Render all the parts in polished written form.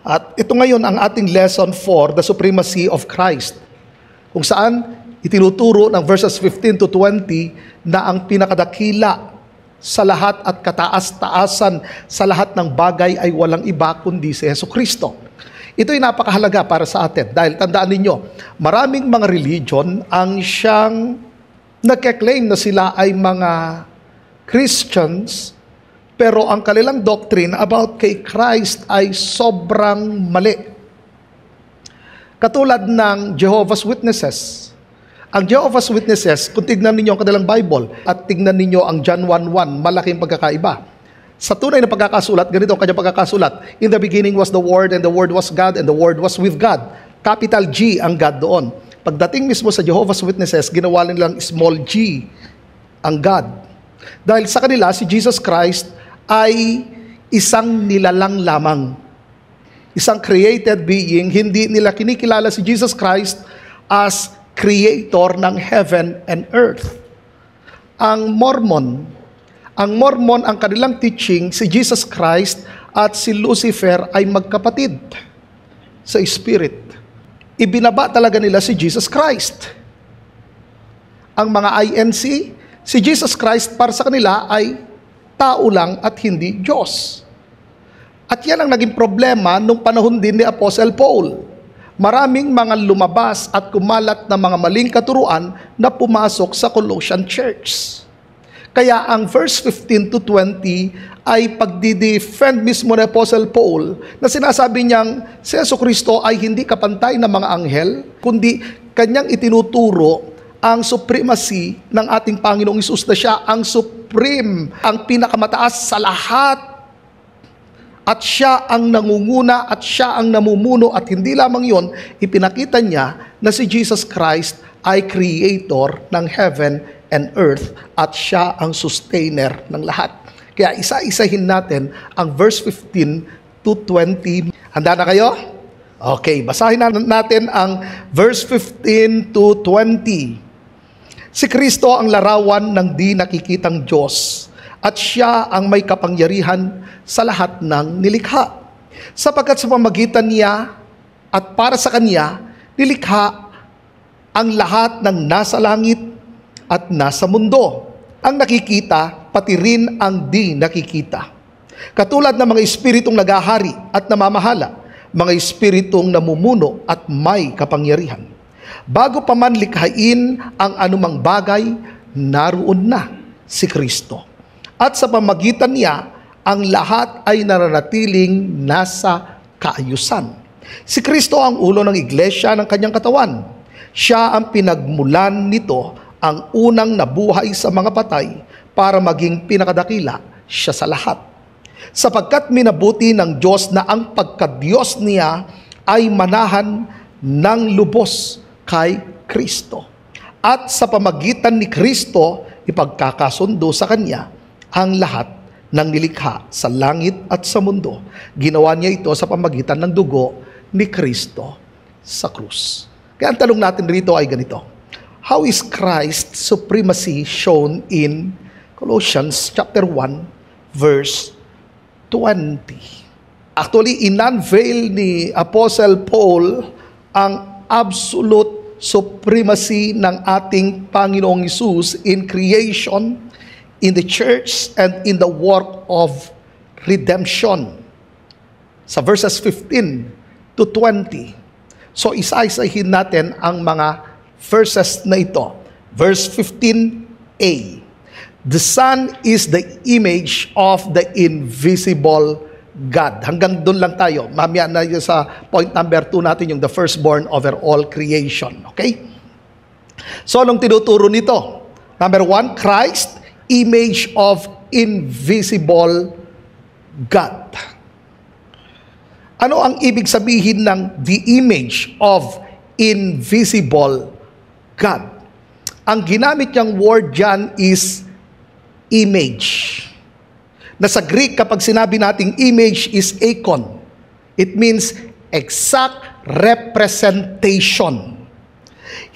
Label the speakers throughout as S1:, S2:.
S1: At ito ngayon ang ating lesson for the supremacy of Christ, kung saan itinuturo ng verses 15 to 20 na ang pinakadakila sa lahat at kataas-taasan sa lahat ng bagay ay walang iba kundi si Jesucristo. Ito ay napakahalaga para sa atin dahil tandaan ninyo, maraming mga religion ang siyang nagke-claim na sila ay mga Christians, pero ang kanilang doctrine about kay Christ ay sobrang mali. Katulad ng Jehovah's Witnesses. Ang Jehovah's Witnesses, kung tignan ninyo ang kanilang Bible at tignan ninyo ang John 1:1, malaking pagkakaiba. Sa tunay na pagkakasulat, ganito ang kanyang pagkakasulat. In the beginning was the Word, and the Word was God, and the Word was with God. Capital G ang God doon. Pagdating mismo sa Jehovah's Witnesses, ginawa nilang small g ang God. Dahil sa kanila, si Jesus Christ ay isang nilalang lamang. Isang created being. Hindi nila kinikilala si Jesus Christ as creator ng heaven and earth. Ang Mormon, ang kanilang teaching, si Jesus Christ at si Lucifer ay magkapatid sa spirit. Ibinaba talaga nila si Jesus Christ. Ang mga INC, si Jesus Christ para sa kanila ay tao lang at hindi Diyos. At yan ang naging problema nung panahon din ni Apostle Paul. Maraming mga lumabas at kumalat na mga maling katuruan na pumasok sa Colossian Church. Kaya ang verse 15 to 20 ay pagdi-defend mismo ni Apostle Paul na sinasabi niyang si Jesucristo ay hindi kapantay ng mga anghel, kundi kanyang itinuturo ang supremacy ng ating Panginoong Hesus na siya ang supreme, ang pinakamataas sa lahat. At siya ang nangunguna at siya ang namumuno at hindi lamang yon, ipinakita niya na si Jesus Christ ay creator ng heaven and earth at siya ang sustainer ng lahat. Kaya isa-isahin natin ang verse 15 to 20. Handa na kayo? Okay, basahin natin ang verse 15 to 20. Si Kristo ang larawan ng di nakikitang Diyos at siya ang may kapangyarihan sa lahat ng nilikha. Sapagkat sa pamamagitan niya at para sa kanya, nilikha ang lahat ng nasa langit at nasa mundo. Ang nakikita, pati rin ang di nakikita. Katulad ng mga espiritong nagahari at namamahala, mga espiritong namumuno at may kapangyarihan. Bago pa man likhain ang anumang bagay, naroon na si Kristo. At sa pamamagitan niya, ang lahat ay nananatiling nasa kaayusan. Si Kristo ang ulo ng iglesia ng kanyang katawan. Siya ang pinagmulan nito, ang unang nabuhay sa mga patay para maging pinakadakila siya sa lahat. Sapagkat minabuti ng Diyos na ang pagkadiyos niya ay manahan ng lubos kay Kristo. At sa pamagitan ni Kristo, ipagkakasundo sa Kanya ang lahat ng nilikha sa langit at sa mundo. Ginawa niya ito sa pamagitan ng dugo ni Kristo sa krus. Kaya ang tanong natin rito ay ganito: how is Christ's supremacy shown in Colossians chapter 1 verse 20? Actually, in-unveil ni Apostle Paul ang absolute supremacy ng ating Panginoong Hesus in creation, in the church, and in the work of redemption. Sa verses 15 to 20. So isa-isahin natin ang mga verses na ito. Verse 15a. The Son is the image of the invisible God. Hanggang doon lang tayo. Mamaya na yun sa point number 2 natin, yung the firstborn over all creation. Okay? So, anong tinuturo nito? Number 1, Christ, image of invisible God. Ano ang ibig sabihin ng the image of invisible God? Ang ginamit niyang word dyan is image. Na sa Greek, kapag sinabi nating image is eikon. It means exact representation.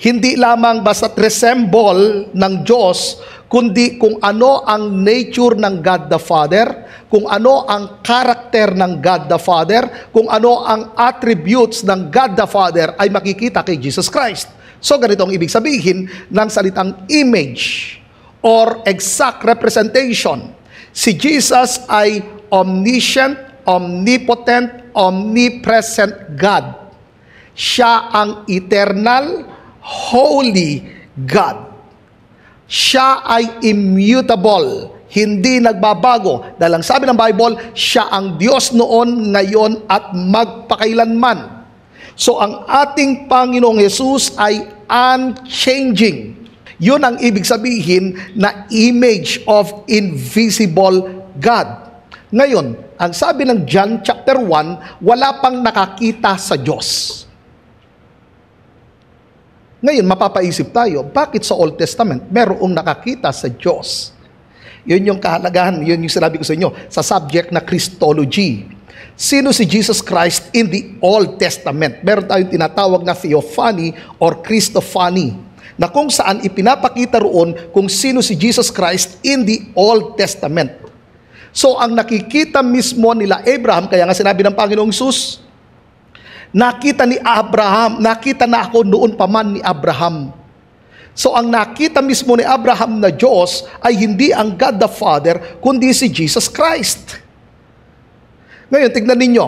S1: Hindi lamang basta resemble ng Diyos, kundi kung ano ang nature ng God the Father, kung ano ang karakter ng God the Father, kung ano ang attributes ng God the Father ay makikita kay Jesus Christ. So ganito ang ibig sabihin ng salitang image or exact representation. Si Jesus ay omniscient, omnipotent, omnipresent God. Siya ang eternal, holy God. Siya ay immutable, hindi nagbabago. Dahil ang sabi ng Bible, siya ang Diyos noon, ngayon, at magpakailanman. So ang ating Panginoong Hesus ay unchanging. Yun ang ibig sabihin na image of invisible God. Ngayon, ang sabi ng John chapter 1, wala pang nakakita sa Diyos. Ngayon, mapapaisip tayo, bakit sa Old Testament merong nakakita sa Diyos? Yun yung kahalagahan, yun yung sinabi ko sa inyo, sa subject na Christology. Sino si Jesus Christ in the Old Testament? Meron tayong tinatawag na theophany or Christophany, na kung saan ipinapakita roon kung sino si Jesus Christ in the Old Testament. So, ang nakikita mismo nila Abraham, kaya nga sinabi ng Panginoong Hesus, nakita ni Abraham, nakita na ako noon pa man ni Abraham. So, ang nakita mismo ni Abraham na Diyos ay hindi ang God the Father, kundi si Jesus Christ. Ngayon, tignan ninyo.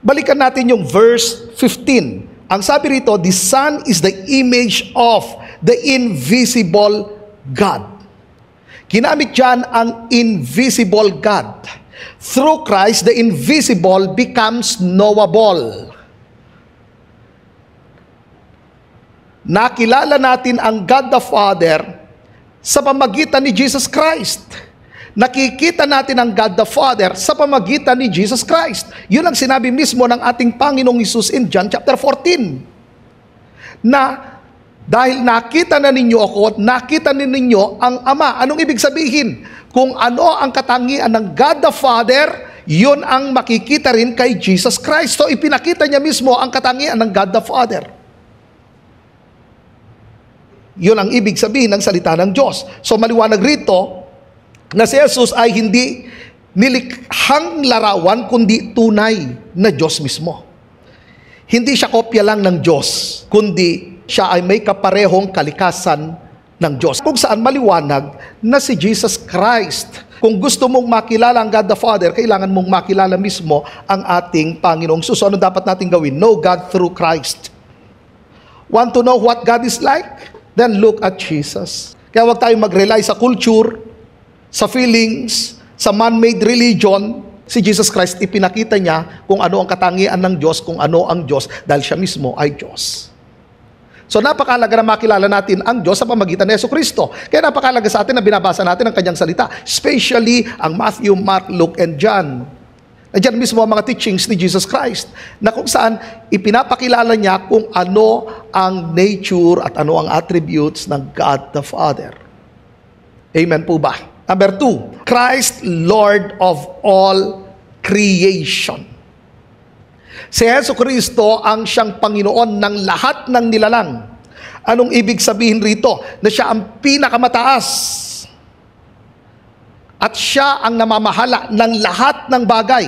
S1: Balikan natin yung verse 15. Ang sabi rito, the Son is the image of the invisible God. Ginamit dyan ang invisible God. Through Christ, the invisible becomes knowable. Nakilala natin ang God the Father sa pamagitan ni Jesus Christ. Nakikita natin ang God the Father sa pamagitan ni Jesus Christ. Yun ang sinabi mismo ng ating Panginoong Hesus in John chapter 14. Na dahil nakita na ninyo ako, nakita ninyo ang Ama. Anong ibig sabihin? Kung ano ang katangian ng God the Father, yun ang makikita rin kay Jesus Christ. So ipinakita niya mismo ang katangian ng God the Father. Yun ang ibig sabihin ng salita ng Diyos. So maliwanag rito na si Jesus ay hindi nilikhang larawan, kundi tunay na Diyos mismo. Hindi siya kopya lang ng Diyos, kundi siya ay may kaparehong kalikasan ng Diyos. Kung saan maliwanag na si Jesus Christ. Kung gusto mong makilala ang God the Father, kailangan mong makilala mismo ang ating Panginoong Hesus. So ano dapat natin gawin? Know God through Christ. Want to know what God is like? Then look at Jesus. Kaya huwag tayong mag-rely sa culture, sa feelings, sa man-made religion. Si Jesus Christ, ipinakita niya kung ano ang katangian ng Diyos, kung ano ang Diyos, dahil siya mismo ay Diyos. So napakahalaga na makilala natin ang Diyos sa pamagitan ni Jesucristo. Kaya napakahalaga sa atin na binabasa natin ang kanyang salita. Especially ang Matthew, Mark, Luke, and John. Nandiyan mismo ang mga teachings ni Jesus Christ na kung saan ipinapakilala niya kung ano ang nature at ano ang attributes ng God the Father. Amen po ba? Number 2, Christ, Lord of all creation. Si Jesucristo ang siyang Panginoon ng lahat ng nilalang. Anong ibig sabihin rito? Na siya ang pinakamataas. At siya ang namamahala ng lahat ng bagay.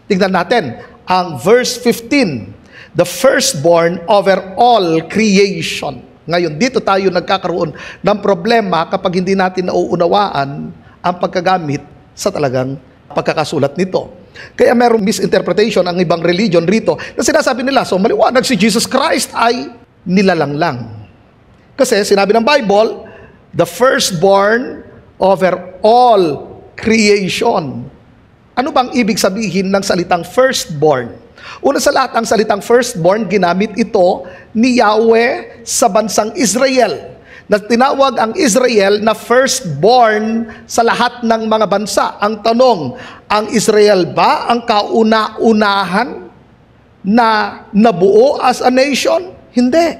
S1: Tingnan natin ang verse 15. The firstborn over all creation. Ngayon, dito tayo nagkakaroon ng problema kapag hindi natin nauunawaan ang pagkagamit sa talagang pagkakasulat nito. Kaya merong misinterpretation ang ibang religion rito na sinasabi nila, so maliwanag si Jesus Christ ay nilalang lang. Kasi sinabi ng Bible, the firstborn over all creation. Ano bang ibig sabihin ng salitang firstborn? Una sa lahat, ang salitang firstborn, ginamit ito ni Yahweh sa bansang Israel. Na tinawag ang Israel na firstborn sa lahat ng mga bansa. Ang tanong, ang Israel ba ang kauna-unahan na nabuo as a nation? Hindi.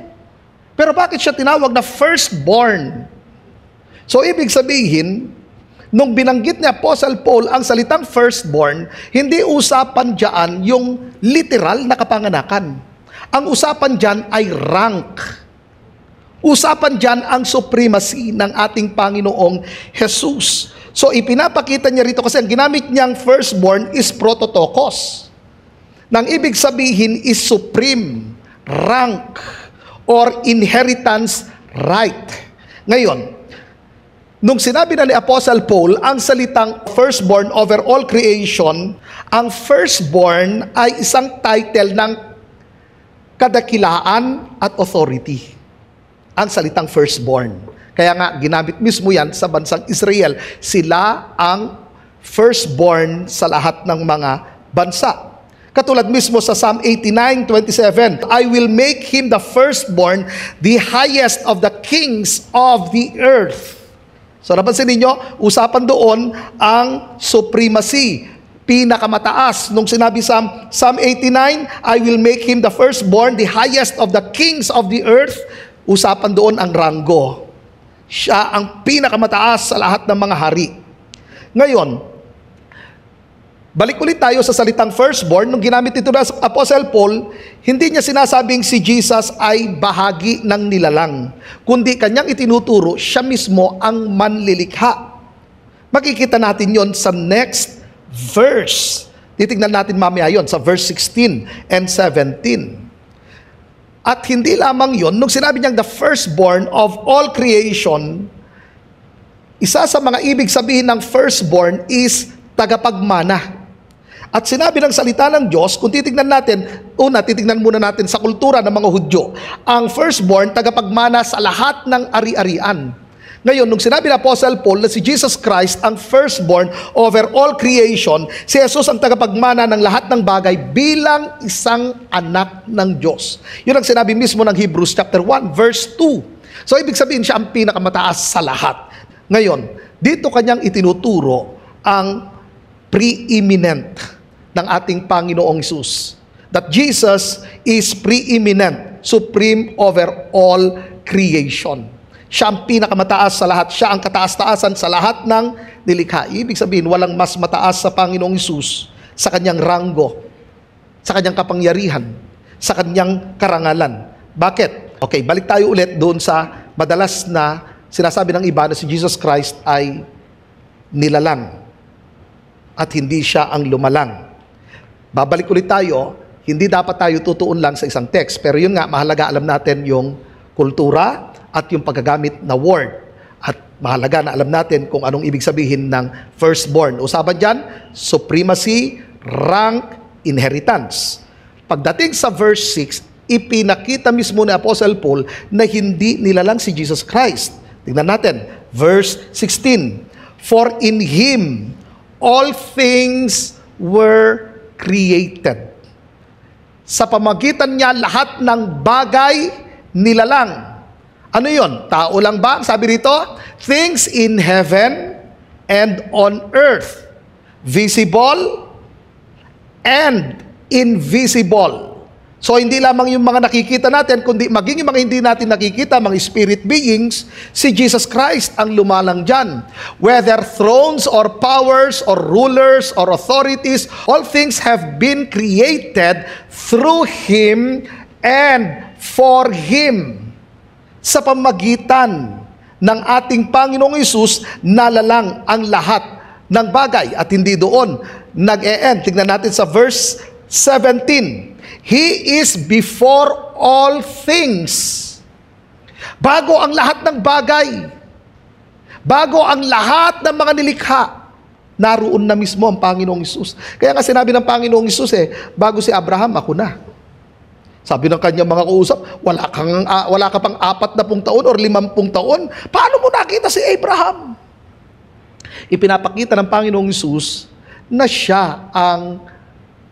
S1: Pero bakit siya tinawag na firstborn? So ibig sabihin, nung binanggit ni Apostle Paul ang salitang firstborn, hindi usapan diyan yung literal na kapanganakan. Ang usapan diyan ay rank Usapan dyan ang supremacy ng ating Panginoong Jesus. So ipinapakita niya rito kasi ang ginamit niyang firstborn is prototokos. Nang ibig sabihin is supreme rank or inheritance right. Ngayon, nung sinabi na ni Apostle Paul ang salitang firstborn over all creation, ang firstborn ay isang title ng kadakilaan at authority. Ang salitang firstborn. Kaya nga, ginamit mismo yan sa bansang Israel. Sila ang firstborn sa lahat ng mga bansa. Katulad mismo sa Psalm 89:27, I will make him the firstborn, the highest of the kings of the earth. So napansin ninyo, usapan doon ang supremacy, pinakamataas. Nung sinabi sa Psalm 89, I will make him the firstborn, the highest of the kings of the earth, usapan doon ang ranggo. Siya ang pinakamataas sa lahat ng mga hari. Ngayon, balik ulit tayo sa salitang firstborn. Nung ginamit ito na sa Apostle Paul, hindi niya sinasabing si Jesus ay bahagi ng nilalang, kundi kanyang itinuturo siya mismo ang manlilikha. Makikita natin yon sa next verse. Titignan natin mamaya yon sa verse 16 and 17. At hindi lamang yon, nung sinabi niyang the firstborn of all creation, isa sa mga ibig sabihin ng firstborn is tagapagmana. At sinabi ng salita ng Diyos, kung titignan natin, titignan muna natin sa kultura ng mga Hudyo, ang firstborn, tagapagmana sa lahat ng ari-arian. Ngayon, nung sinabi ng Apostle Paul na si Jesus Christ ang firstborn over all creation, si Jesus ang tagapagmana ng lahat ng bagay bilang isang anak ng Diyos. Yun ang sinabi mismo ng Hebrews chapter 1, verse 2. So, ibig sabihin siya ang pinakamataas sa lahat. Ngayon, dito kanyang itinuturo ang preeminent ng ating Panginoong Hesus. That Jesus is preeminent, supreme over all creation. Siya ang pinakamataas sa lahat. Siya ang kataas-taasan sa lahat ng nilikha. Ibig sabihin, walang mas mataas sa Panginoong Hesus sa kanyang ranggo, sa kanyang kapangyarihan, sa kanyang karangalan. Bakit? Okay, balik tayo ulit doon sa madalas na sinasabi ng iba na si Jesus Christ ay nilalang at hindi siya ang lumalang. Babalik ulit tayo, hindi dapat tayo tutuon lang sa isang text. Pero yun nga, mahalaga alam natin yung kultura at yung paggagamit na word. At mahalaga na alam natin kung anong ibig sabihin ng firstborn. Usapan dyan, supremacy, rank, inheritance. Pagdating sa verse 6, ipinakita mismo ni Apostle Paul na hindi nilalang si Jesus Christ. Tingnan natin, verse 16. For in Him all things were created. Sa pamagitan niya, lahat ng bagay nilalang. Ano yun? Tao lang ba? Sabi rito, things in heaven and on earth, visible and invisible. So hindi lamang yung mga nakikita natin, kundi maging yung mga hindi natin nakikita, mga spirit beings, si Jesus Christ ang lumalang dyan. Whether thrones or powers or rulers or authorities, all things have been created through Him and for Him. Sa pamagitan ng ating Panginoong Hesus, nalalang ang lahat ng bagay. At hindi doon nag-e-end. Tignan natin sa verse 17. He is before all things. Bago ang lahat ng bagay. Bago ang lahat ng mga nilikha. Naroon na mismo ang Panginoong Hesus. Kaya nga sinabi ng Panginoong Hesus bago si Abraham, ako na. Sabi ng kanyang mga kausap, wala ka pang 40 taon or 50 taon. Paano mo nakita si Abraham? Ipinapakita ng Panginoong Hesus na siya ang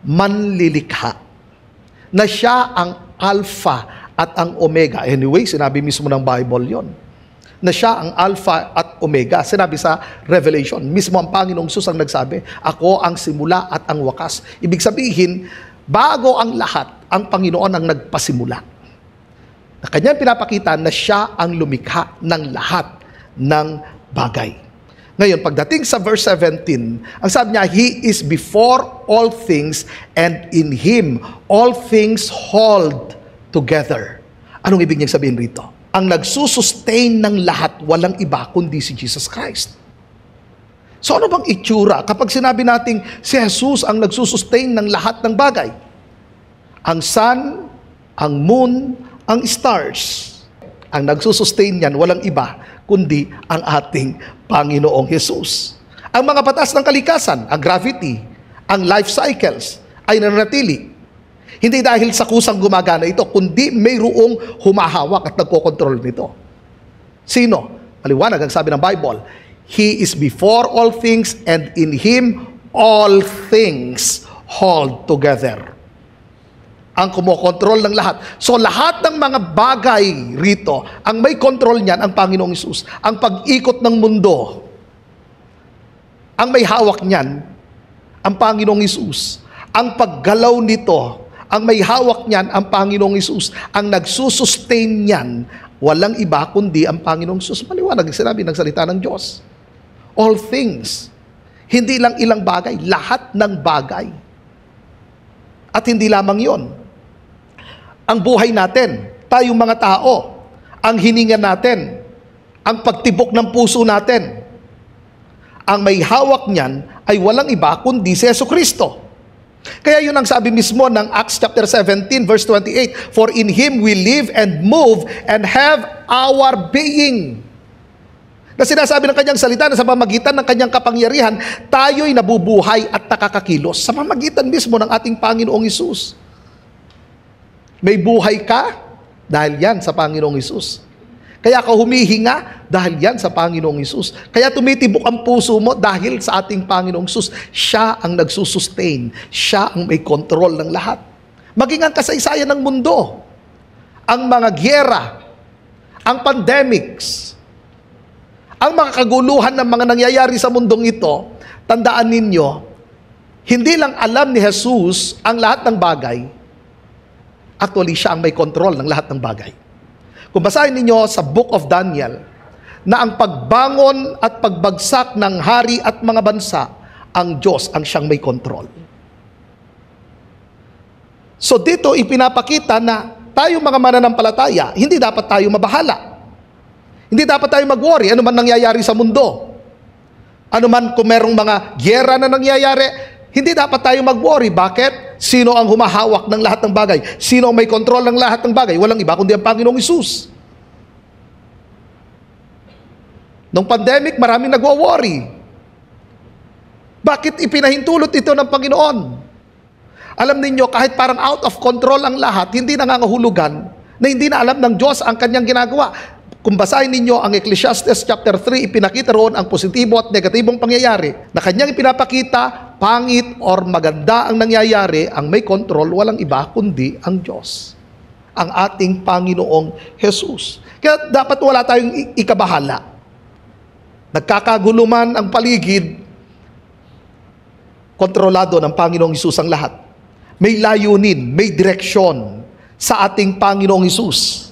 S1: manlilikha. Na siya ang Alpha at ang Omega. Anyway, sinabi mismo ng Bible yon. Na siya ang Alpha at Omega. Sinabi sa Revelation, mismo ang Panginoong Hesus ang nagsabi, ako ang simula at ang wakas. Ibig sabihin, bago ang lahat, ang Panginoon ang nagpasimula. Na kanyang pinapakita na siya ang lumikha ng lahat ng bagay. Ngayon, pagdating sa verse 17, ang sabi niya, He is before all things and in Him all things hold together. Anong ibig niyang sabihin rito? Ang nagsusustain ng lahat, walang iba kundi si Jesus Christ. So ano bang itsura kapag sinabi nating si Jesus ang nagsusustain ng lahat ng bagay? Ang sun, ang moon, ang stars. Ang nagsusustain niyan, walang iba kundi ang ating Panginoong Jesus. Ang mga batas ng kalikasan, ang gravity, ang life cycles, ay nananatili. Hindi dahil sa kusang gumagana ito, kundi mayroong humahawak at nagkokontrol nito. Sino? Maliwanag ang sabi ng Bible, He is before all things, and in Him all things hold together. Ang kumokontrol ng lahat. So lahat ng mga bagay rito, ang may kontrol niyan, ang Panginoong Hesus. Ang pag-ikot ng mundo, ang may hawak niyan, ang Panginoong Hesus. Ang paggalaw nito, ang may hawak niyan, ang Panginoong Hesus. Ang nagsusustain niyan, walang iba kundi ang Panginoong Hesus. Maliwanag ang sinabi ng salita ng Diyos. All things. Hindi lang ilang bagay, lahat ng bagay. At hindi lamang yon. Ang buhay natin, tayong mga tao, ang hininga natin, ang pagtibok ng puso natin, ang may hawak niyan ay walang iba kundi si Jesucristo. Kaya yun ang sabi mismo ng Acts chapter 17 verse 28, For in Him we live and move and have our being. Na sinasabi ng kanyang salita na sa pamamagitan ng kanyang kapangyarihan, tayo'y nabubuhay at nakakakilos sa pamamagitan mismo ng ating Panginoong Hesus. May buhay ka dahil yan sa Panginoong Hesus. Kaya ka humihinga dahil yan sa Panginoong Hesus. Kaya tumitibok ang puso mo dahil sa ating Panginoong Hesus. Siya ang nagsusustain. Siya ang may kontrol ng lahat. Maging ang kasaysayan ng mundo, ang mga gyera, ang pandemics, ang mga kaguluhan ng mga nangyayari sa mundong ito, tandaan ninyo, hindi lang alam ni Jesus ang lahat ng bagay, actually siya ang may kontrol ng lahat ng bagay. Kung basahin ninyo sa Book of Daniel, na ang pagbangon at pagbagsak ng hari at mga bansa, ang Diyos ang siyang may kontrol. So dito ipinapakita na tayo mga mananampalataya, hindi dapat tayo mabahala. Hindi dapat tayo mag-worry ano man nangyayari sa mundo. Ano man kung merong mga gyera na nangyayari, hindi dapat tayo mag-worry. Bakit? Sino ang humahawak ng lahat ng bagay? Sino ang may kontrol ng lahat ng bagay? Walang iba kundi ang Panginoong Hesus. Nung pandemic, maraming nagwo-worry. Bakit ipinahintulot ito ng Panginoon? Alam ninyo, kahit parang out of control ang lahat, hindi nangangahulugan na hindi na alam ng Diyos ang kanyang ginagawa. Kung basahin ninyo ang Ecclesiastes chapter 3, ipinakita roon ang positibo at negatibong pangyayari na kanyang ipinapakita, pangit or maganda ang nangyayari, ang may control, walang iba kundi ang Diyos. Ang ating Panginoong Jesus. Kaya dapat wala tayong ikabahala. Nagkakagulo man ang paligid, kontrolado ng Panginoong Hesus ang lahat. May layunin, may direksyon sa ating Panginoong Hesus.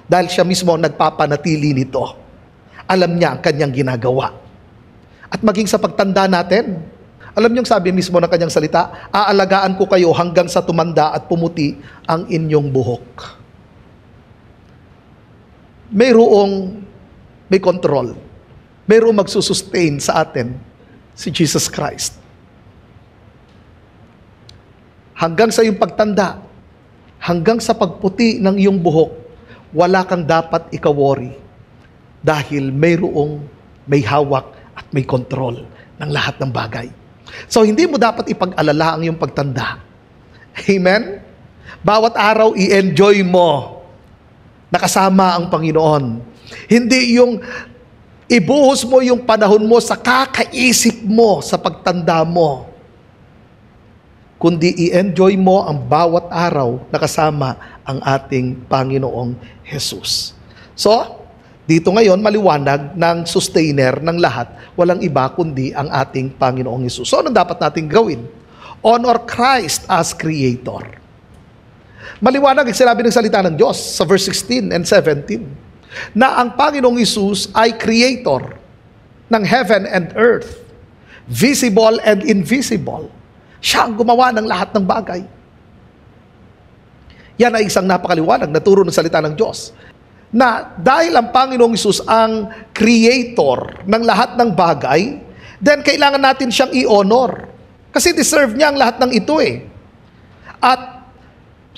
S1: Dahil siya mismo nagpapanatili nito. Alam niya ang kanyang ginagawa. At maging sa pagtanda natin, alam niyong sabi mismo ng kanyang salita, aalagaan ko kayo hanggang sa tumanda at pumuti ang inyong buhok. May control. Mayroong magsusustain sa atin, si Jesus Christ. Hanggang sa iyong pagtanda, hanggang sa pagputi ng iyong buhok, wala kang dapat ika-worry dahil mayroong may hawak at may kontrol ng lahat ng bagay. So hindi mo dapat ipag-alala ang iyong pagtanda. Amen? Bawat araw i-enjoy mo nakasama ang Panginoon. Hindi yung ibuhos mo yung panahon mo sa kakaisip mo sa pagtanda mo, kundi i-enjoy mo ang bawat araw na kasama ang ating Panginoong Jesus. So, dito ngayon maliwanag ng sustainer ng lahat, walang iba kundi ang ating Panginoong Jesus. So, ano dapat natin gawin? Honor Christ as Creator. Maliwanag ang sinabi ng salita ng Diyos sa verse 16 and 17, na ang Panginoong Jesus ay Creator ng heaven and earth, visible and invisible. Siya ang gumawa ng lahat ng bagay. Yan ay isang napakaliwanag na turo ng salita ng Diyos. na dahil ang Panginoong Hesus ang creator ng lahat ng bagay, then kailangan natin siyang i-honor. Kasi deserve niya ang lahat ng ito eh. At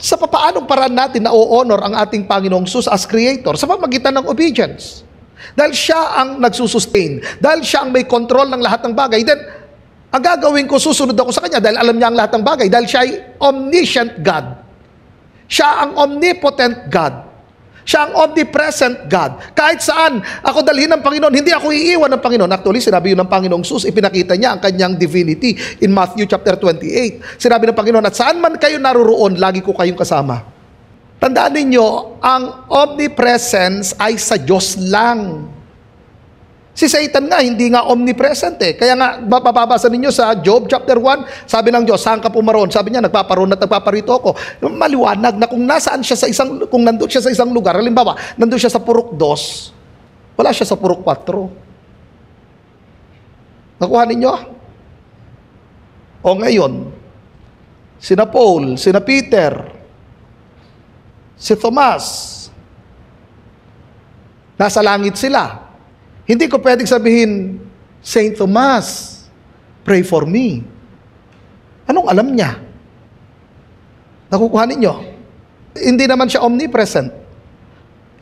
S1: sa papaanong paraan natin na o-honor ang ating Panginoong Hesus as creator? Sa pamagitan ng obedience. Dahil siya ang nagsusustain. Dahil siya ang may control ng lahat ng bagay. Then, ang gagawin ko, susunod ako sa Kanya dahil alam niya ang lahat ng bagay. Dahil siya ay omniscient God. Siya ang omnipotent God. Siya ang omnipresent God. Kahit saan ako dalhin ng Panginoon, hindi ako iiwan ng Panginoon. Actually, sinabi yun ng Panginoong Hesus, ipinakita niya ang kanyang divinity in Matthew chapter 28. Sinabi ng Panginoon, at saan man kayo naroon, lagi ko kayong kasama. Tandaan ninyo, ang omnipresence ay sa Diyos lang. Si Satan nga, hindi nga omnipresent eh. Kaya nga, mapapabasa ninyo sa Job chapter 1, sabi ng Diyos, saan ka pumaroon? Sabi niya, nagpaparoon at nagpaparito ako. Maliwanag na kung nasaan siya sa kung nandun siya sa isang lugar, halimbawa, nandun siya sa Purok 2, wala siya sa Purok 4. Nakuha ninyo? O ngayon, sina Paul, sina Peter, si Tomas, nasa langit sila. Hindi ko pwedeng sabihin, Saint Tomas, pray for me. Anong alam niya? Nakukuha ninyo? Hindi naman siya omnipresent.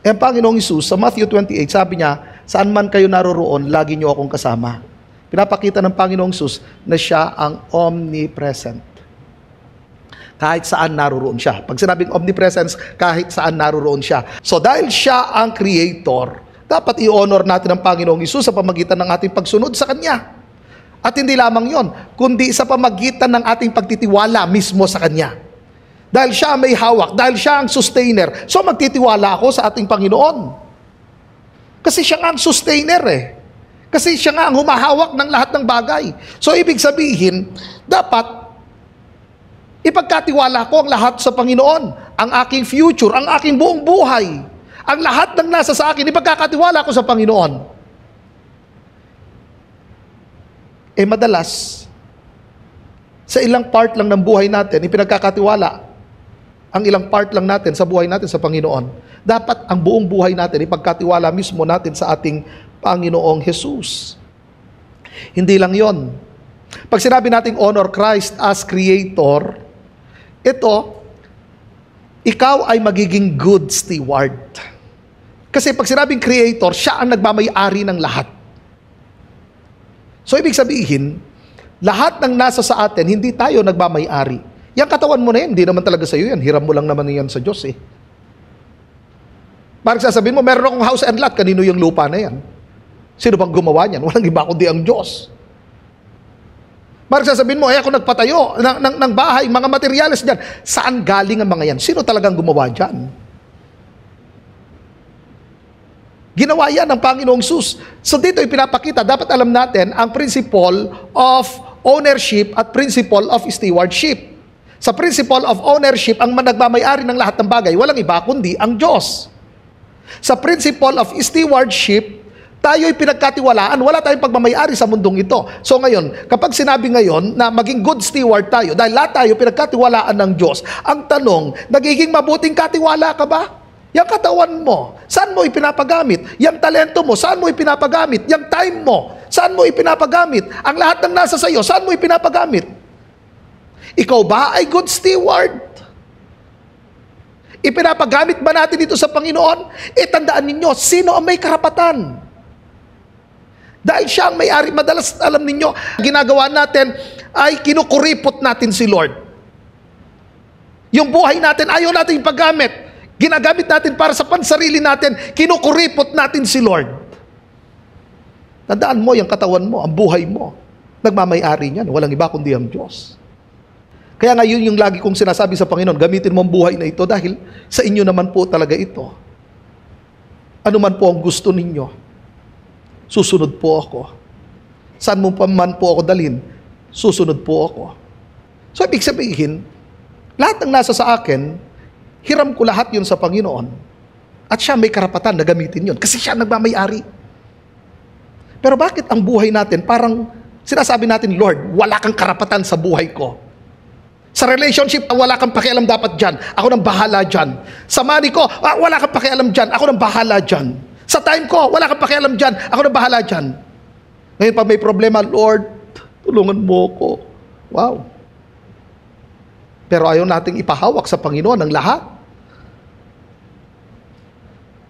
S1: Ang Panginoong Hesus, sa Matthew 28, sabi niya, saan man kayo naroroon, lagi niyo akong kasama. Pinapakita ng Panginoong Hesus na siya ang omnipresent. Kahit saan naroroon siya. Pag sinabing omnipresence, kahit saan naroroon siya. So dahil siya ang creator, dapat i-honor natin ang Panginoong Hesus sa pamagitan ng ating pagsunod sa Kanya. At hindi lamang yon, kundi sa pamagitan ng ating pagtitiwala mismo sa Kanya. Dahil siya may hawak, dahil siya ang sustainer, so magtitiwala ako sa ating Panginoon. Kasi siya nga ang sustainer eh. Kasi siya nga ang humahawak ng lahat ng bagay. So ibig sabihin, dapat ipagkatiwala ko ang lahat sa Panginoon. Ang aking future, ang aking buong buhay. Ang lahat ng nasa sa akin, ipagkakatiwala ko sa Panginoon. Eh madalas, sa ilang part lang ng buhay natin, ipinagkakatiwala ang ilang part lang natin sa buhay natin sa Panginoon. Dapat ang buong buhay natin, ipagkatiwala mismo natin sa ating Panginoong Hesus. Hindi lang yon. Pag sinabi nating honor Christ as Creator, ito, ikaw ay magiging good steward. Kasi pag sinabing creator, siya ang nagmamay-ari ng lahat. So ibig sabihin, lahat ng nasa sa atin, hindi tayo nagmamay-ari. Yang katawan mo na yan, hindi naman talaga sa iyo yan. Hiram mo lang naman yan sa Diyos eh. Parang sasabihin mo, meron akong house and lot, kanino yung lupa na yan? Sino bang gumawa niyan? Walang iba kundi ang Diyos. Parang sasabihin mo, ako nagpatayo ng bahay, mga materyales dyan. Saan galing ang mga yan? Sino talagang gumawa dyan? Ginawa yan ng Panginoong Hesus. So dito ipinapakita, dapat alam natin ang principle of ownership at principle of stewardship. Sa principle of ownership, ang nagmamay-ari ng lahat ng bagay, walang iba kundi ang Diyos. Sa principle of stewardship, tayo'y pinagkatiwalaan, wala tayong pagmamay-ari sa mundong ito. So ngayon, kapag sinabi ngayon na maging good steward tayo, dahil lahat tayo pinagkatiwalaan ng Diyos, ang tanong, nagiging mabuting katiwala ka ba? Yang katawan mo, saan mo ipinapagamit? Yang talento mo, saan mo ipinapagamit? Yang time mo, saan mo ipinapagamit? Ang lahat ng nasa sayo, saan mo ipinapagamit? Ikaw ba ay good steward? Ipinapagamit ba natin ito sa Panginoon? Tandaan ninyo, sino ang may karapatan? Dahil siya ang may-ari. Madalas, alam ninyo, ginagawa natin ay kinukuripot natin si Lord. Yung buhay natin, ayaw natin ipaggamit. Ginagamit natin para sa pansarili natin, kinukuripot natin si Lord. Tandaan mo, yung katawan mo, ang buhay mo, nagmamay-ari niyan. Walang iba kundi ang Diyos. Kaya ngayon yung lagi kong sinasabi sa Panginoon, gamitin mo ang buhay na ito dahil sa inyo naman po talaga ito. Ano man po ang gusto ninyo, susunod po ako. Saan mo pa man po ako dalhin, susunod po ako. So ibig sabihin, lahat ng nasa sa akin, hiram ko lahat yun sa Panginoon. At siya may karapatan na gamitin yun. Kasi siya nagmamay-ari. Pero bakit ang buhay natin, parang sinasabi natin, Lord, wala kang karapatan sa buhay ko. Sa relationship, wala kang pakialam dapat dyan. Ako nang bahala dyan. Sa money ko, wala kang pakialam dyan. Ako nang bahala dyan. Sa time ko, wala kang pakialam dyan. Ako nang bahala dyan. Ngayon pag may problema, Lord, tulungan mo ko. Wow. Pero ayaw nating ipahawak sa Panginoon ang lahat.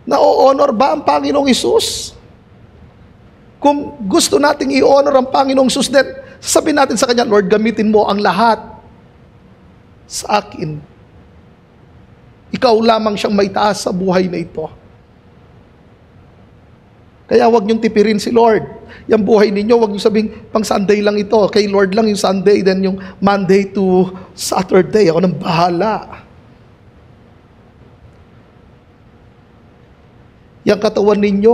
S1: Na-honor ba ang Panginoong Hesus? Kung gusto nating i-honor ang Panginoong Hesus, then sasabihin natin sa Kanya, Lord, gamitin mo ang lahat sa akin. Ikaw lamang siyang may taas sa buhay na ito. Kaya huwag niyong tipirin si Lord. Yung buhay ninyo, huwag niyo sabing pang Sunday lang ito. Kay Lord lang yung Sunday, then yung Monday to Saturday. Ako nang bahala. Yung katawan ninyo,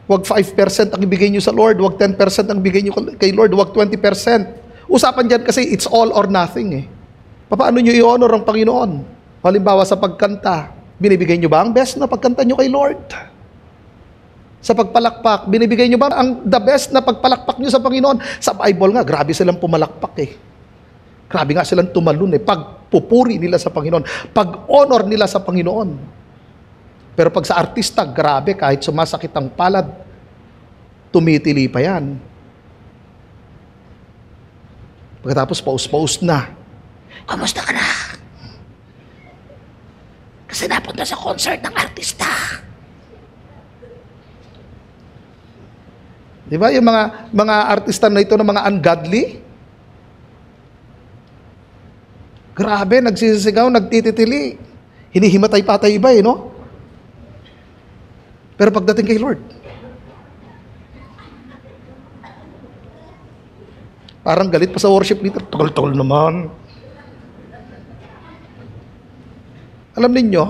S1: huwag 5% ang ibigay niyo sa Lord, huwag 10% ang ibigay niyo kay Lord, huwag 20%. Usapan dyan kasi it's all or nothing eh. Paano nyo i-honor ang Panginoon? Halimbawa sa pagkanta, binibigay nyo ba ang best na pagkanta nyo kay Lord? Sa pagpalakpak, binibigay nyo ba ang the best na pagpalakpak nyo sa Panginoon? Sa Bible nga, grabe silang pumalakpak eh. Grabe nga silang tumalun eh. Pagpupuri nila sa Panginoon. Pag-honor nila sa Panginoon. Pero pag sa artista, grabe, kahit sumasakit ang palad, tumitili pa yan. Pagkatapos paus-paus na. Kamusta ka na? Kasi napunta sa concert ng artista. Di ba yung mga artista na ito na mga ungodly? Grabe, nagsisigaw, nagtititili. Hinihimatay-patay iba no? Pero pagdating kay Lord, parang galit pa sa worship leader. Tagal-tagal naman. Alam ninyo,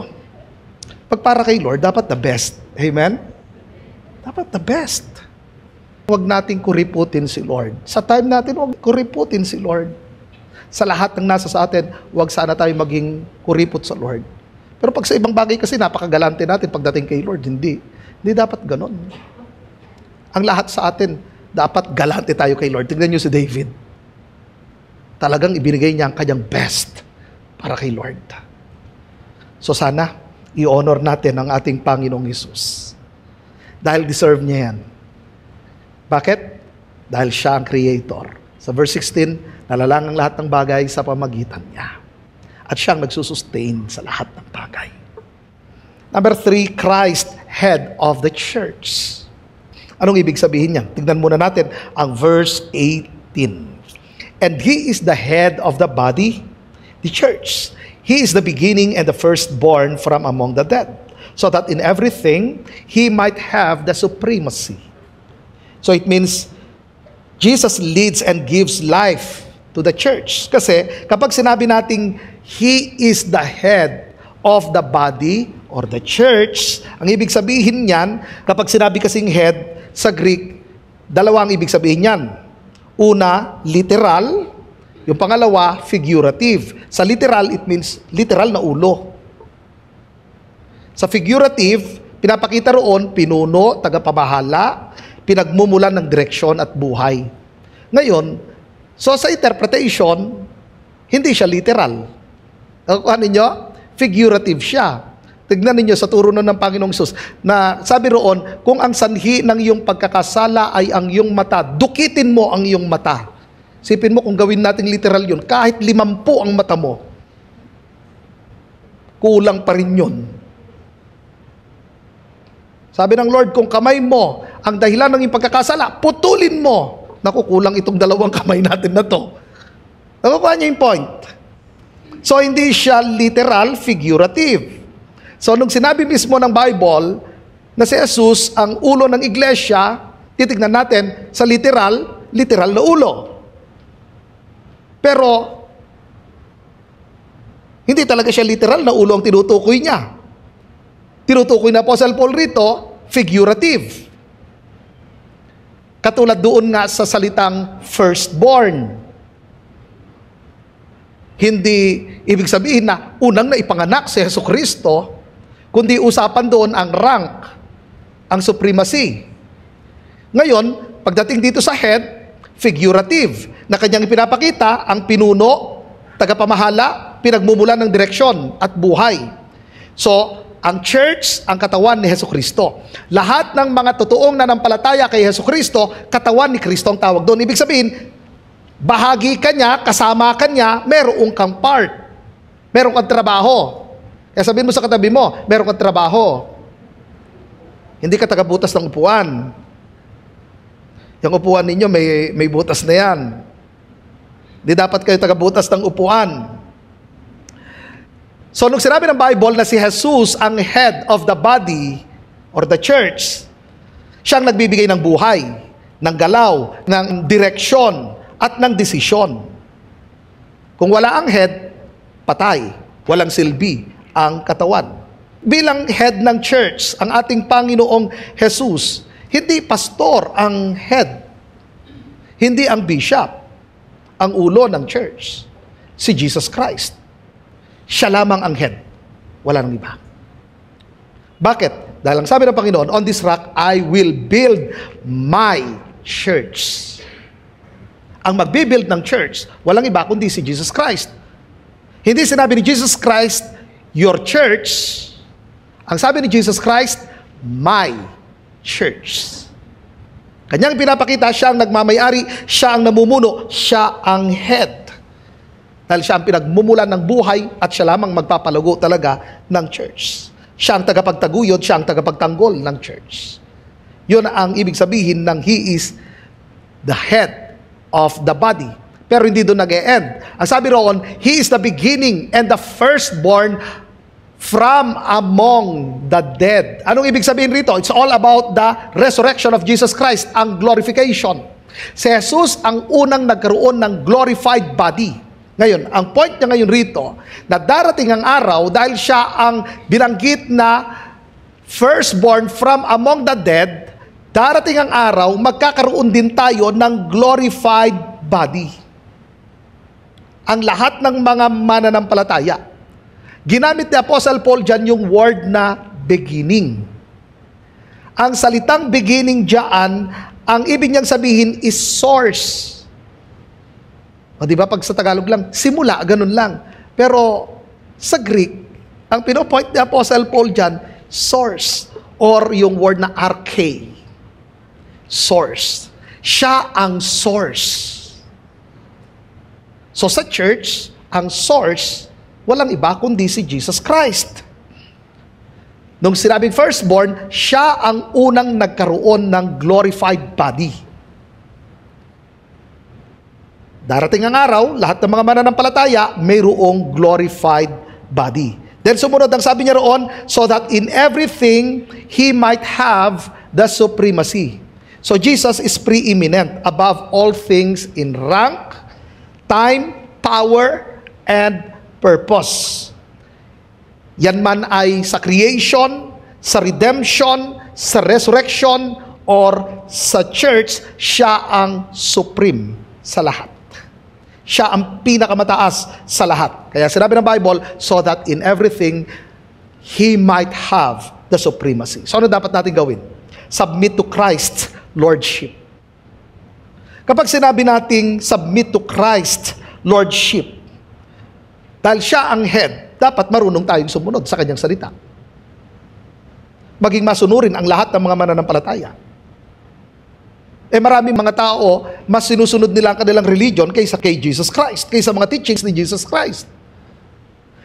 S1: pag para kay Lord, dapat the best. Amen? Dapat the best. Huwag nating kuriputin si Lord. Sa time natin, huwag kuriputin si Lord. Sa lahat ng nasa sa atin, huwag sana tayo maging kuripot sa Lord. Pero pag sa ibang bagay kasi, napakagalante natin pagdating kay Lord. Hindi. Hindi dapat ganon. Ang lahat sa atin, dapat galante tayo kay Lord. Tignan niyo si David. Talagang ibinigay niya ang kanyang best para kay Lord. So sana, i-honor natin ang ating Panginoong Hesus. Dahil deserve niya yan. Bakit? Dahil siya ang Creator. Sa verse 16, nalalang ang lahat ng bagay sa pamagitan niya. At siya ang nagsusustain sa lahat ng bagay. Number 3, Christ, head of the church. Anong ibig sabihin niyan? Tignan muna natin ang verse 18. And He is the head of the body, the church. He is the beginning and the firstborn from among the dead, so that in everything, He might have the supremacy. So it means, Jesus leads and gives life to the church. Kasi kapag sinabi nating He is the head of the body or the church, ang ibig sabihin niyan, kapag sinabi kasing head, sa Greek, dalawa ang ibig sabihin niyan. Una, literal. Yung pangalawa, figurative. Sa literal, it means literal na ulo. Sa figurative, pinapakita roon, pinuno, tagapamahala, pinagmumulan ng direksyon at buhay. Ngayon, so sa interpretation, hindi siya literal. Nakukuha ninyo? Figurative siya. Tignan ninyo sa turo ng Panginoong Hesus na sabi roon, kung ang sanhi ng iyong pagkakasala ay ang iyong mata, dukitin mo ang iyong mata. Sipin mo kung gawin nating literal yun, kahit 50 ang mata mo, kulang pa rin yun. Sabi ng Lord, kung kamay mo ang dahilan ng iyong pagkakasala, putulin mo. Naku, kulang itong 2 kamay natin na to. Nakukuha niyo yung point. So, hindi siya literal, figurative. So, nung sinabi mismo ng Bible na si Jesus ang ulo ng iglesia, titignan natin sa literal na ulo. Pero, hindi talaga siya literal na ulo ang tinutukoy niya. Tinutukoy na Apostle Paul rito, figurative. Katulad doon nga sa salitang firstborn. Hindi ibig sabihin na unang naipanganak si Jesucristo, kundi usapan doon ang rank, ang supremacy. Ngayon, pagdating dito sa head, figurative. na kanyang ipinapakita ang pinuno, tagapamahala, pinagmumulan ng direksyon at buhay. So, ang church, ang katawan ni Hesukristo. Lahat ng mga totoong nanampalataya kay Hesukristo, katawan ni Kristo ang tawag doon. Ibig sabihin, bahagi ka niya, kasama ka niya, meron kang part. Meron kang trabaho. Kaya sabihin mo sa katabi mo, meron kang trabaho. Hindi ka tagabutas ng upuan. Yung upuan ninyo, may butas na yan. Hindi dapat kayo tagabutas ng upuan. So, nung sinabi ng Bible na si Jesus ang head of the body or the church, siyang nagbibigay ng buhay, ng galaw, ng direksyon, at ng desisyon. Kung wala ang head, patay, walang silbi ang katawan. Bilang head ng church, ang ating Panginoong Jesus, hindi pastor ang head, hindi ang bishop, ang ulo ng church, si Jesus Christ. Siya lamang ang head. Wala nang iba. Bakit? Dahil ang sabi ng Panginoon, on this rock, I will build my church. Ang magbibuild ng church, walang iba kundi si Jesus Christ. Hindi sinabi ni Jesus Christ, your church. Ang sabi ni Jesus Christ, my church. Kanyang pinapakita, siya ang nagmamayari, siya ang namumuno, siya ang head. Dahil siya ang pinagmumulan ng buhay at siya lamang magpapalago talaga ng church. Siya ang tagapagtaguyod, siya ang tagapagtanggol ng church. Yun ang ibig sabihin ng He is the head of the body. Pero hindi doon nag-e-end. Ang sabi roon, He is the beginning and the firstborn from among the dead. Anong ibig sabihin rito? It's all about the resurrection of Jesus Christ, ang glorification. Si Jesus ang unang nagkaroon ng glorified body. Ngayon, ang point niya ngayon rito, na darating ang araw dahil siya ang binanggit na firstborn from among the dead, darating ang araw, magkakaroon din tayo ng glorified body. Ang lahat ng mga mananampalataya. Ginamit ni Apostle Paul dyan yung word na beginning. Ang salitang beginning dyan, ang ibig niyang sabihin is source. O di ba pag sa Tagalog lang, simula, ganun lang. Pero sa Greek, ang pinopoint ni Apostle Paul dyan, source, or yung word na arche. Source. Siya ang source. So sa church, ang source, walang iba kundi si Jesus Christ. Nung sinabing firstborn, siya ang unang nagkaroon ng glorified body. Darating ang araw, lahat ng mga mananampalataya, mayroong glorified body. Then sumunod ang sabi niya roon, so that in everything, He might have the supremacy. So Jesus is preeminent above all things in rank, time, power, and purpose. Yan man ay sa creation, sa redemption, sa resurrection, or sa church, siya ang supreme sa lahat. Siya ang pinakamataas sa lahat. Kaya sinabi ng Bible, so that in everything, He might have the supremacy. So ano dapat natin gawin? Submit to Christ's Lordship. Kapag sinabi nating submit to Christ's Lordship, dahil siya ang head, dapat marunong tayong sumunod sa kanyang salita. Maging masunurin ang lahat ng mga mananampalataya. Maraming mga tao, mas sinusunod nila ang kanilang religion kaysa kay Jesus Christ, kaysa mga teachings ni Jesus Christ.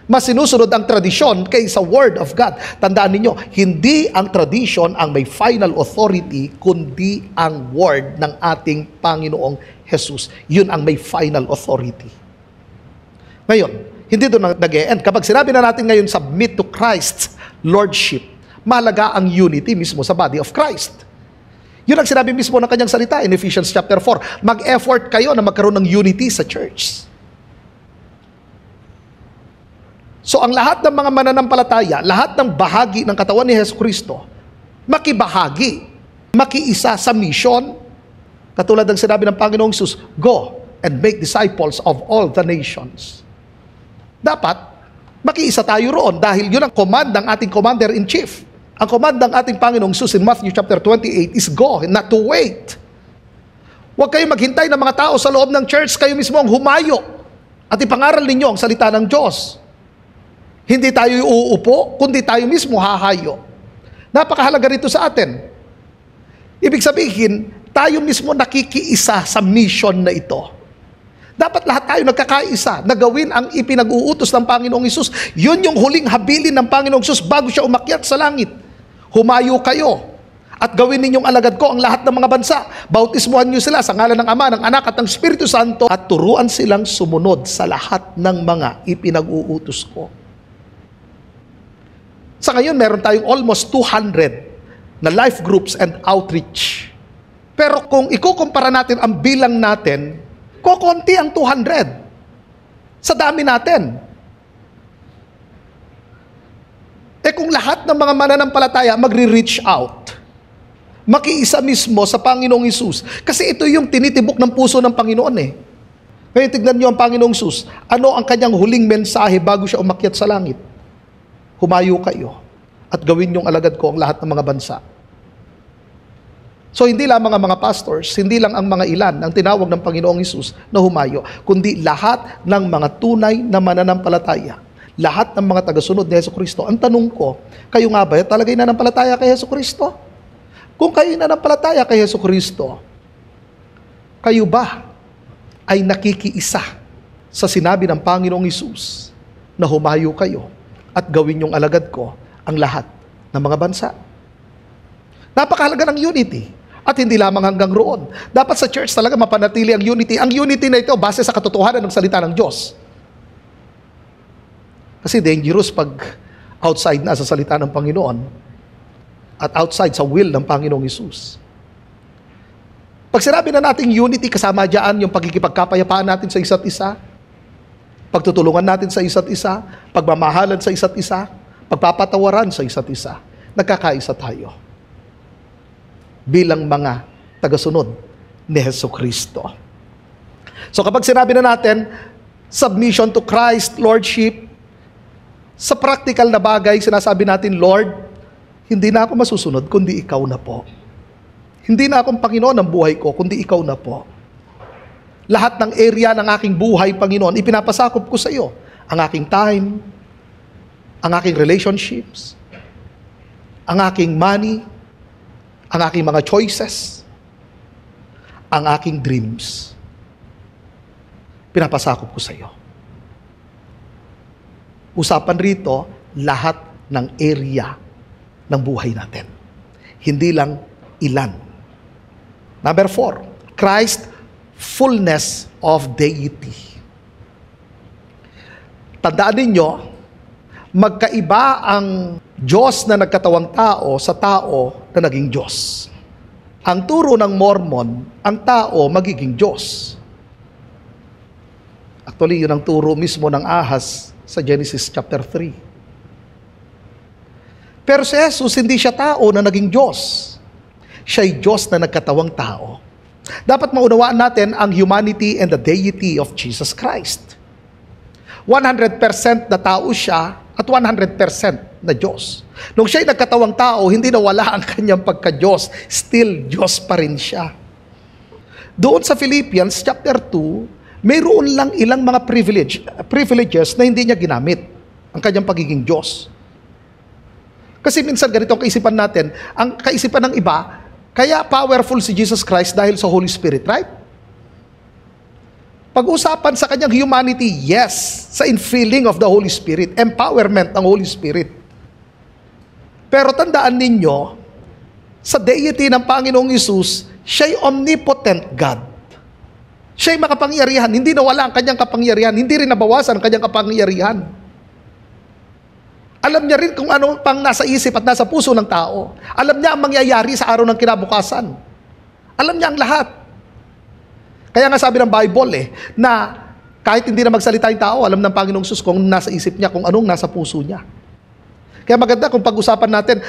S1: Mas sinusunod ang tradisyon kaysa Word of God. Tandaan ninyo, hindi ang tradisyon ang may final authority, kundi ang Word ng ating Panginoong Jesus. Yun ang may final authority. Ngayon, hindi doon nag-e-end. Kapag sinabi na natin ngayon, submit to Christ's Lordship, mahalaga ang unity mismo sa body of Christ. Yun ang sinabi mismo ng kanyang salita in Ephesians chapter 4. Mag-effort kayo na magkaroon ng unity sa church. So ang lahat ng mga mananampalataya, lahat ng bahagi ng katawan ni Jesucristo, makibahagi, makiisa sa mission. Katulad ng sinabi ng Panginoong Jesus, go and make disciples of all the nations. Dapat, makiisa tayo roon dahil yun ang command ng ating commander-in-chief. Ang command ng ating Panginoong Jesus in Matthew chapter 28 is go, not to wait. Huwag kayo maghintay ng mga tao sa loob ng church, kayo mismo ang humayo at ipangaral ninyo ang salita ng Diyos. Hindi tayo uuupo, kundi tayo mismo hahayo. Napakahalaga rito sa atin. Ibig sabihin, tayo mismo nakikiisa sa mission na ito. Dapat lahat tayo nagkakaisa na gawin ang ipinag-uutos ng Panginoong Hesus. Yun yung huling habilin ng Panginoong Hesus bago siya umakyat sa langit. Humayo kayo at gawin ninyong alagad ko ang lahat ng mga bansa. Bautismuhan niyo sila sa ngalan ng Ama, ng Anak at ng Espiritu Santo at turuan silang sumunod sa lahat ng mga ipinag-uutos ko. Sa ngayon, meron tayong almost 200 na life groups and outreach. Pero kung ikukumpara natin ang bilang natin, kokonti ang 200 sa dami natin. Kung lahat ng mga mananampalataya magre-reach out, makiisa mismo sa Panginoong Hesus. Kasi ito yung tinitibok ng puso ng Panginoon eh. Kaya tignan niyo ang Panginoong Hesus. Ano ang kanyang huling mensahe bago siya umakyat sa langit? Humayo kayo at gawin yung alagad ko ang lahat ng mga bansa. So hindi lang mga pastors, hindi lang ang mga ilan ang tinawag ng Panginoong Hesus na humayo, kundi lahat ng mga tunay na mananampalataya, lahat ng mga tagasunod ni Jesucristo. Ang tanong ko, kayo nga ba talaga'y nananampalataya kay Jesucristo? Kung kayo nananampalataya kay Jesucristo, kayo ba ay nakikiisa sa sinabi ng Panginoong Hesus na humayo kayo at gawin yung alagad ko ang lahat ng mga bansa? Napakahalaga ng unity. At hindi lamang hanggang roon. Dapat sa church talaga mapanatili ang unity. Ang unity na ito base sa katotohanan ng salita ng Diyos. Kasi dangerous pag outside na sa salita ng Panginoon at outside sa will ng Panginoong Hesus. Pag sinabi na nating unity, kasama dyan yung pagkikipagkapayapaan natin sa isa't isa, pagtutulungan natin sa isa't isa, pagmamahalan sa isa't isa, pagpapatawaran sa isa't isa, nagkakaisa tayo bilang mga tagasunod ni Jesucristo. So kapag sinabi na natin, submission to Christ, Lordship, sa practical na bagay, sinasabi natin, Lord, hindi na ako masusunod, kundi ikaw na po. Hindi na akong Panginoon ng buhay ko, kundi ikaw na po. Lahat ng area ng aking buhay, Panginoon, ipinapasakop ko sa iyo. Ang aking time, ang aking relationships, ang aking money, ang aking mga choices, ang aking dreams, pinapasakop ko sa iyo. Usapan rito, lahat ng area ng buhay natin. Hindi lang ilan. Number 4, Christ, fullness of deity. Tandaan ninyo, magkaiba ang Diyos na nagkatawang tao sa tao na naging Diyos. Ang turo ng Mormon, ang tao magiging Diyos. Actually, yun ang turo mismo ng Ahaz sa Genesis chapter 3. Pero si Jesus, hindi siya tao na naging Diyos. Siya'y Diyos na nagkatawang tao. Dapat maunawaan natin ang humanity and the deity of Jesus Christ. 100% na tao siya at 100% na Diyos. Nung siya'y nagkatawang tao, hindi nawala ang kanyang pagka-Diyos. Still, Diyos pa rin siya. Doon sa Philippians chapter 2, mayroon lang ilang mga privileges na hindi niya ginamit ang kanyang pagiging Diyos. Kasi minsan ganito ang kaisipan natin, ang kaisipan ng iba, kaya powerful si Jesus Christ dahil sa Holy Spirit, right? Pag-usapan sa kanyang humanity, yes, sa infilling of the Holy Spirit, empowerment ng Holy Spirit. Pero tandaan ninyo, sa deity ng Panginoong Hesus, siya'y omnipotent God. Siya'y makapangyarihan, hindi nawala ang kanyang kapangyarihan, hindi rin nabawasan ang kanyang kapangyarihan. Alam niya rin kung ano pang nasa isip at nasa puso ng tao. Alam niya ang mangyayari sa araw ng kinabukasan. Alam niya ang lahat. Kaya nga sabi ng Bible na kahit hindi na magsalita yung tao, alam ng Panginoong Hesus kung nasa isip niya, kung anong nasa puso niya. Kaya maganda kung pag-usapan natin,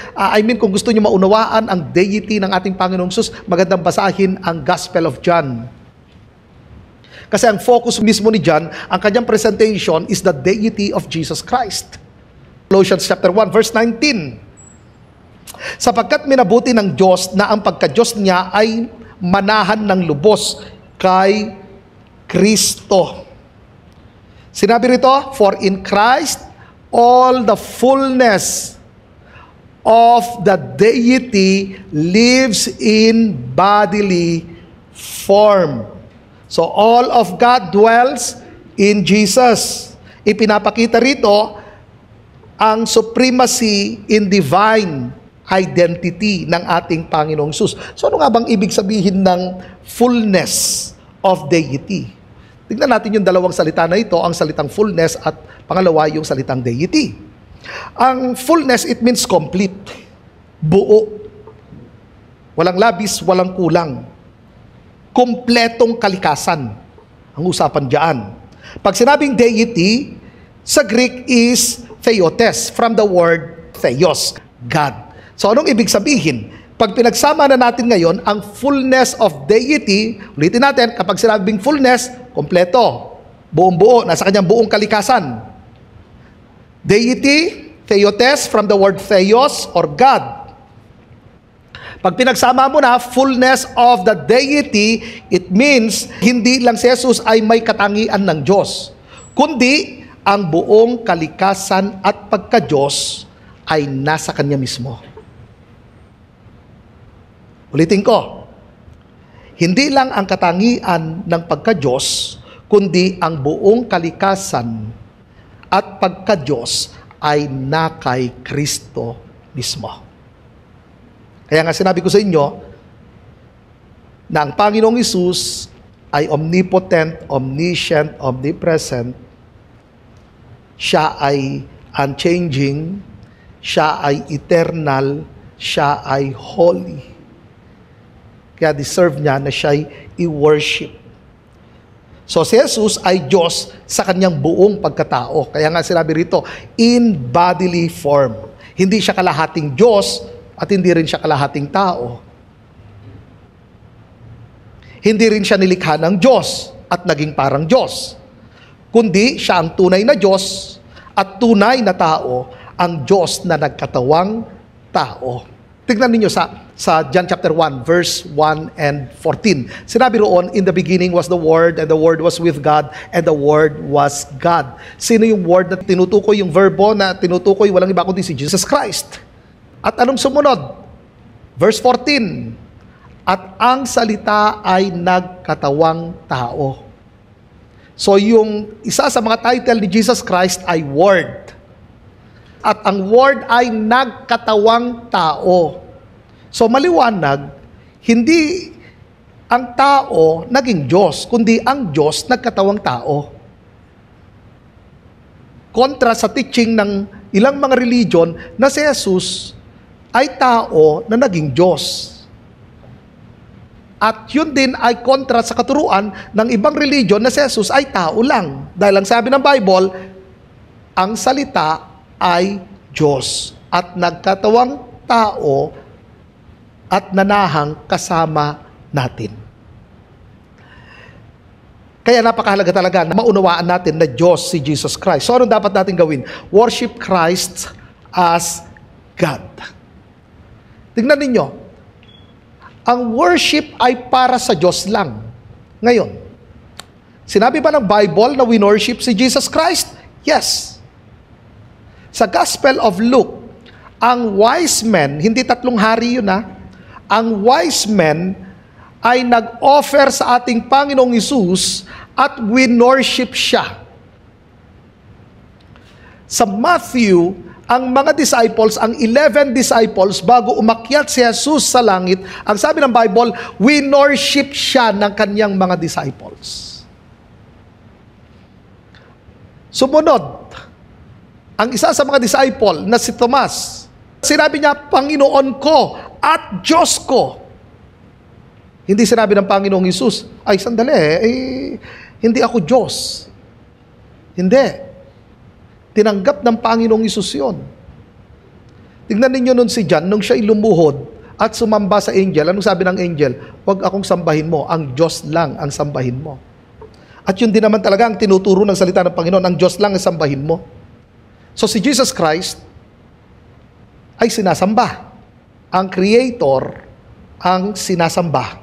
S1: kung gusto niyo maunawaan ang deity ng ating Panginoong Hesus, magandang basahin ang Gospel of John. Kasi ang focus mismo ni John, ang kanyang presentation is the deity of Jesus Christ. Colossians chapter 1, verse 19. Sapagkat minabuti ng Diyos na ang pagka-Diyos niya ay manahan ng lubos kay Kristo. Sinabi rito, for in Christ all the fullness of the deity lives in bodily form. So all of God dwells in Jesus. Ipinapakita rito ang supremacy in divine identity ng ating Panginoong Hesus. So ano nga bang ibig sabihin ng fullness of deity? Tingnan natin yung dalawang salita na ito, ang salitang fullness at pangalawa yung salitang deity. Ang fullness, it means complete, buo, walang labis, walang kulang, kumpletong kalikasan ang usapan diyan. Pag sinabing deity, sa Greek is theotes, from the word theos, God. So anong ibig sabihin? Pag pinagsama na natin ngayon ang fullness of deity, ulitin natin, kapag sinabing fullness, kompleto, buong-buo, nasa kanyang buong kalikasan. Deity, theotes, from the word theos or God. Pag pinagsama mo na fullness of the deity, it means hindi lang si Jesus ay may katangian ng Diyos, kundi ang buong kalikasan at pagka-Diyos ay nasa Kanya mismo. Ulitin ko, hindi lang ang katangian ng pagka-Diyos, kundi ang buong kalikasan at pagka-Diyos ay na kay Kristo mismo. Kaya nga sinabi ko sa inyo na ang Panginoong Hesus ay omnipotent, omniscient, omnipresent. Siya ay unchanging, siya ay eternal, siya ay holy. Kaya deserve niya na siya'y i-worship. So si Jesus ay Diyos sa kanyang buong pagkatao. Kaya nga sinabi rito, in bodily form. Hindi siya kalahating Diyos at hindi rin siya kalahating tao. Hindi rin siya nilikha ng Diyos at naging parang Diyos. Kundi siya ang tunay na Diyos at tunay na tao, ang Diyos na nagkatawang tao. Tignan ninyo sa John chapter 1, verse 1 and 14. Sinabi roon, in the beginning was the Word, and the Word was with God, and the Word was God. Sino yung Word na tinutukoy, yung verbo na tinutukoy, walang iba kundi si Jesus Christ. At anong sumunod? Verse 14, at ang salita ay nagkatawang tao. So yung isa sa mga title ni Jesus Christ ay Word. At ang Word ay nagkatawang tao. So maliwanag, hindi ang tao naging Diyos, kundi ang Diyos nagkatawang tao. Kontra sa teaching ng ilang mga religion na si Jesus ay tao na naging Diyos. At yun din ay kontra sa katuruan ng ibang religion na si Jesus ay tao lang. Dahil ang sabi ng Bible, ang salita ay Diyos at nagkatawang tao at nanahang kasama natin. Kaya napakahalaga talaga na maunawaan natin na Diyos si Jesus Christ. So anong dapat natin gawin? Worship Christ as God. Tingnan ninyo, ang worship ay para sa Diyos lang. Ngayon, sinabi ba ng Bible na we worship si Jesus Christ? Yes. Sa Gospel of Luke, ang wise men, hindi tatlong hari yun ang wise men ay nag-offer sa ating Panginoong Hesus at winorship siya. Sa Matthew, ang mga disciples, ang 11 disciples, bago umakyat si Jesus sa langit, ang sabi ng Bible, winorship siya ng kanyang mga disciples. Sumunod, ang isa sa mga disciple na si Tomas, sinabi niya, Panginoon ko at Diyos ko. Hindi sinabi ng Panginoong Hesus, ay sandali, hindi ako Diyos. Hindi. Tinanggap ng Panginoong Hesus yun. Tingnan ninyo nun si John, nung siya lumuhod at sumamba sa angel, anong sabi ng angel? Huwag akong sambahin mo, ang Diyos lang ang sambahin mo. At yun din naman talaga ang tinuturo ng salita ng Panginoon, ang Diyos lang ang sambahin mo. So si Jesus Christ ay sinasamba. Ang Creator ang sinasamba.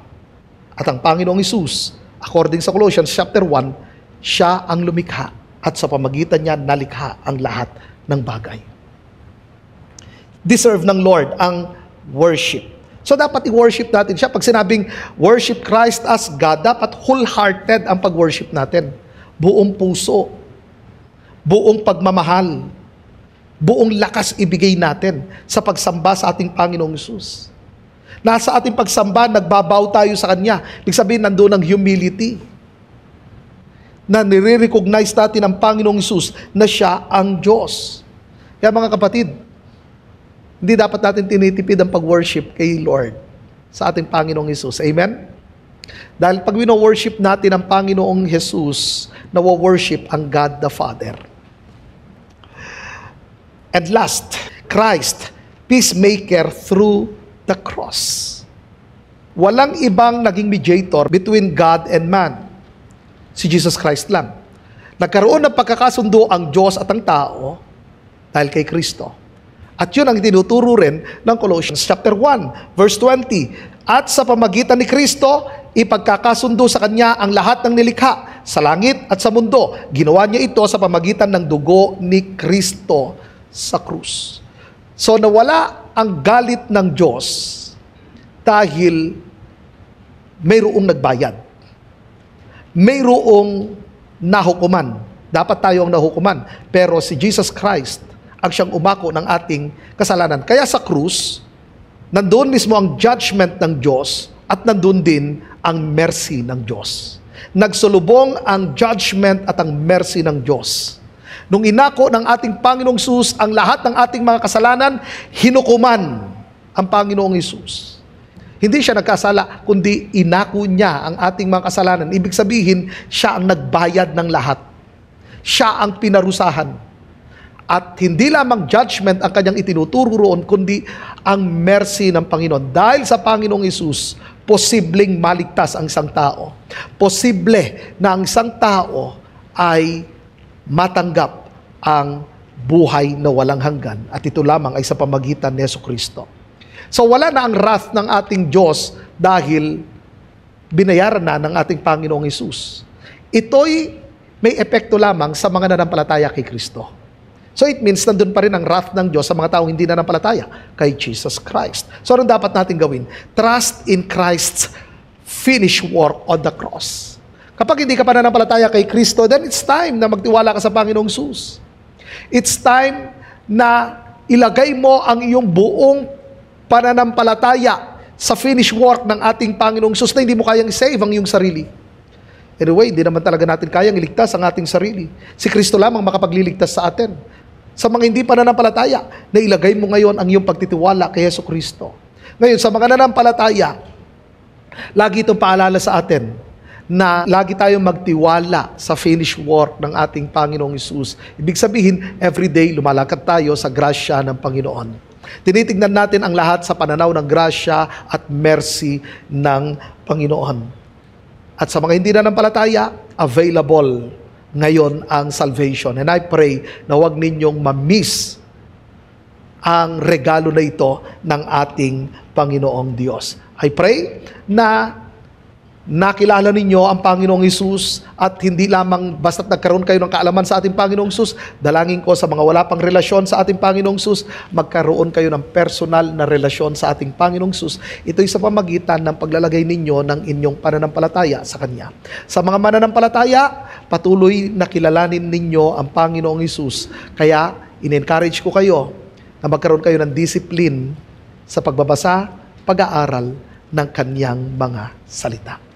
S1: At ang Panginoong Hesus, according sa Colossians chapter 1, siya ang lumikha at sa pamagitan niya nalikha ang lahat ng bagay. Deserve ng Lord ang worship. So dapat i-worship natin siya. Pag sinabing worship Christ as God, dapat wholehearted ang pag-worship natin. Buong puso, buong pagmamahal, buong lakas ibigay natin sa pagsamba sa ating Panginoong Hesus. Nasa ating pagsamba, nagbabaw tayo sa Kanya. Ibig sabihin, nandoon ang humility. Na nire-recognize natin ang Panginoong Hesus na siya ang Diyos. Kaya mga kapatid, hindi dapat natin tinitipid ang pag-worship kay Lord sa ating Panginoong Hesus. Amen? Dahil pag wino-worship natin ang Panginoong Hesus, nawo-worship ang God the Father. And last, Christ, peacemaker through the cross. Walang ibang naging mediator between God and man. Si Jesus Christ lang. Nagkaroon ng pagkakasundo ang Diyos at ang tao dahil kay Kristo. At yun ang tinuturo rin ng Colossians chapter 1, verse 20. At sa pamagitan ni Kristo, ipagkakasundo sa Kanya ang lahat ng nilikha sa langit at sa mundo. Ginawa niya ito sa pamagitan ng dugo ni Kristo sa krus. So nawala ang galit ng Diyos dahil mayroong nagbayad. Mayroong nahukuman. Dapat tayo ang nahukuman. Pero si Jesus Christ ang siyang umako ng ating kasalanan. Kaya sa krus, nandoon mismo ang judgment ng Diyos at nandoon din ang mercy ng Diyos. Nagsulubong ang judgment at ang mercy ng Diyos. Nung inako ng ating Panginoong Hesus ang lahat ng ating mga kasalanan, hinukuman ang Panginoong Hesus. Hindi siya nagkasala, kundi inako niya ang ating mga kasalanan. Ibig sabihin, siya ang nagbayad ng lahat. Siya ang pinarusahan. At hindi lamang judgment ang kanyang itinuturo roon, kundi ang mercy ng Panginoon. Dahil sa Panginoong Hesus, posibleng maligtas ang isang tao. Posible na ang isang tao ay matanggap ang buhay na walang hanggan. At ito lamang ay sa pamagitan ni Jesucristo. So wala na ang wrath ng ating Diyos dahil binayaran na ng ating Panginoong Hesus. Ito'y may epekto lamang sa mga nanampalataya kay Kristo. So it means nandun pa rin ang wrath ng Diyos sa mga taong hindi nanampalataya kay Jesus Christ. So anong dapat natin gawin? Trust in Christ's finished work on the cross. Kapag hindi ka pa nanampalataya kay Kristo, then it's time na magtiwala ka sa Panginoong Hesus. It's time na ilagay mo ang iyong buong pananampalataya sa finished work ng ating Panginoong Hesus na hindi mo kayang save ang iyong sarili. Anyway, hindi naman talaga natin kayang iligtas ang ating sarili. Si Kristo lamang makapagliligtas sa atin. Sa mga hindi pa nanampalataya, na ilagay mo ngayon ang iyong pagtitiwala kay Jesucristo. Ngayon, sa mga nanampalataya, lagi itong paalala sa atin na lagi tayong magtiwala sa finished work ng ating Panginoong Hesus. Ibig sabihin, everyday lumalakad tayo sa grasya ng Panginoon. Tinitignan natin ang lahat sa pananaw ng grasya at mercy ng Panginoon. At sa mga hindi nanampalataya, available ngayon ang salvation. And I pray na huwag ninyong ma-miss ang regalo na ito ng ating Panginoong Diyos. I pray na nakilala ninyo ang Panginoong Hesus at hindi lamang basta't nagkaroon kayo ng kaalaman sa ating Panginoong Hesus. Dalangin ko sa mga wala pang relasyon sa ating Panginoong Hesus, magkaroon kayo ng personal na relasyon sa ating Panginoong Hesus. Ito'y sa pamagitan ng paglalagay ninyo ng inyong pananampalataya sa Kanya. Sa mga mananampalataya, patuloy na kilalanin ninyo ang Panginoong Hesus. Kaya, in-encourage ko kayo na magkaroon kayo ng discipline sa pagbabasa, pag-aaral ng Kanyang mga salita.